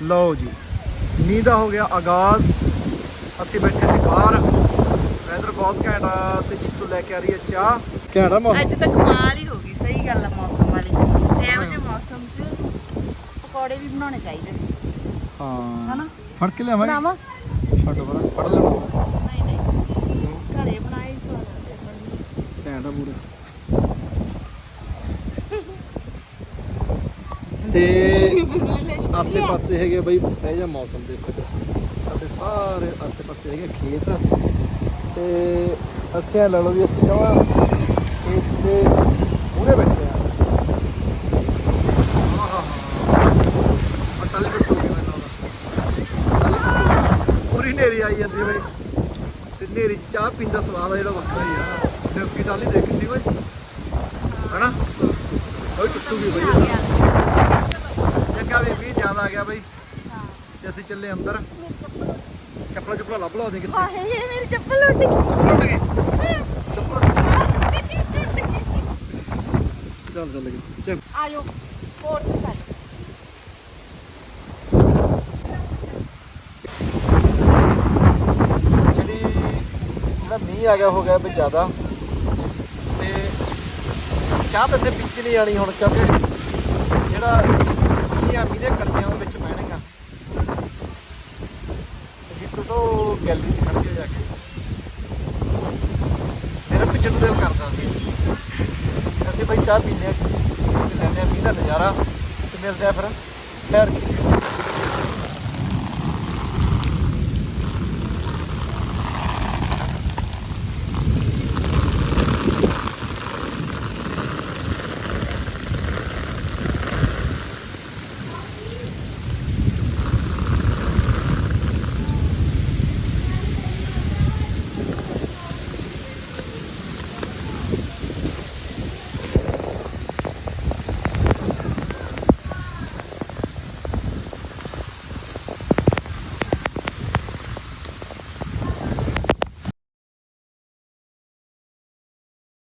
ਲਓ ਜੀ, ਮੀਂਹ ਦਾ ਹੋ ਗਿਆ ਆਗਾਜ਼। ਅਸੀਂ ਬੈਠੇ ਸੀ ਬਾਹਰ, ਵੈਦਰ ਬਹੁਤ ਘੈਂਟ ਆ ਤੇ ਜੀਤੂ ਲੈ ਕੇ ਆ ਰਹੀ ਹੈ ਚਾਹ। ਘੈਂਟ ਆ ਮੌਸਮ ਅੱਜ ਤਾਂ ਕਮਾਲ ਹੀ ਹੋ ਗਈ, ਸਹੀ ਗੱਲ ਆ ਮੌਸਮ ਵਾਲੀ। ਇਹੋ ਜਿਹੇ ਮੌਸਮ 'ਚ ਪਕੌੜੇ ਵੀ ਬਣਾਉਣੇ ਚਾਹੀਦੇ ਸੀ। ਹਾਂ ਹਨਾ? ਫੜ ਕੇ ਲਿਆਵਾਂਗੇ। ਬਣਾਵਾਂ? ਛੱਡ ਬੜਾ ਫੜ ਲੈਣਾ। ਨਹੀਂ ਨਹੀਂ, ਘਰੇ ਬਣਾਏ ਸਵਾਦ ਆਉਂਦੇ। ਘੈਂਟ ਆ ਪੂਰੇ। ਤੇ ਆਸੇ ਪਾਸੇ ਹੈਗੇ ਬਈ ਇਹ ਜਿਹਾ ਮੌਸਮ ਦੇਖੋ ਤੇ ਸਾਡੇ ਸਾਰੇ ਆਸੇ ਪਾਸੇ ਹੈਗੇ ਖੇਤ ਤੇ ਅਸੀਂ ਲੈ ਲਓ ਵੀ ਅਸੀਂ ਜਮਾਂ ਖੇਤ ਦੇ ਪੂਰੇ ਬੈਠੇ ਆ। ਟਾਲੀ ਟੁੱਟ ਗਈ ਮੈਨੂੰ ਪੂਰੀ ਹਨੇਰੀ ਆਈ ਜਾਂਦੀ ਬਈ ਤੇ ਹਨੇਰੀ 'ਚ ਚਾਹ ਪੀਣ ਦਾ ਸਵਾਦ ਆ ਜਿਹੜਾ ਵੱਖਰਾ ਹੀ ਆ। ਡਿੱਗੀ ਟਾਲੀ ਦੇਖੀ ਓਏ ਹਨਾ ਉਹ ਟੁੱਟੂਗੀ ਬਈ। ਚੰਗਾ ਵੀ ਮੀਂਹ ਜ਼ਿਆਦਾ ਆ ਗਿਆ ਬਈ ਤੇ ਅਸੀਂ ਚੱਲੇ ਅੰਦਰ। ਚੱਪਲਾਂ ਚੁੱਪਲਾਂ ਲੱਭ ਲਾ ਦੇ ਕਿੱਥੇ। ਹਾਏ ਮੇਰੀ ਚੱਪਲ ਉੱਡ ਗਈ। ਚੱਲ ਚੱਲ ਗਏ ਚੱਲ। ਆਜੋ ਹੋਰ ਚ ਕਰ। ਜਿਹੜਾ ਮੀਂਹ ਆ ਗਿਆ ਹੋ ਗਿਆ ਵੀ ਜ਼ਿਆਦਾ ਤੇ ਚਾਹ ਤਾਂ ਇੱਥੇ ਪੀਤੀ ਨਹੀਂ ਜਾਣੀ ਹੁਣ ਕਿਉਂਕਿ ਜਿਹੜਾ ਮੀਂਹ ਆ ਮੀਂਹ ਦੇ ਕਣੀਆਂ ਉਹਦੇ ਵਿੱਚ ਪੈਣਗੀਆਂ। ਜਿੱਥੋਂ ਤੋਂ ਗੈਲਰੀ 'ਚ ਖੜ ਕੇ ਜਾ ਕੇ ਮੇਰਾ ਪਿੱਛੇ ਨੂੰ ਦਿਲ ਕਰਦਾ ਸੀ। ਅਸੀਂ ਬਈ ਚਾਹ ਪੀਂਦੇ ਹਾਂ ਤੇ ਲੈਂਦੇ ਹਾਂ ਮੀਂਹ ਦਾ ਨਜ਼ਾਰਾ ਤੇ ਮਿਲਦੇ ਆ ਫਿਰ ਠਹਿਰ ਕੇ।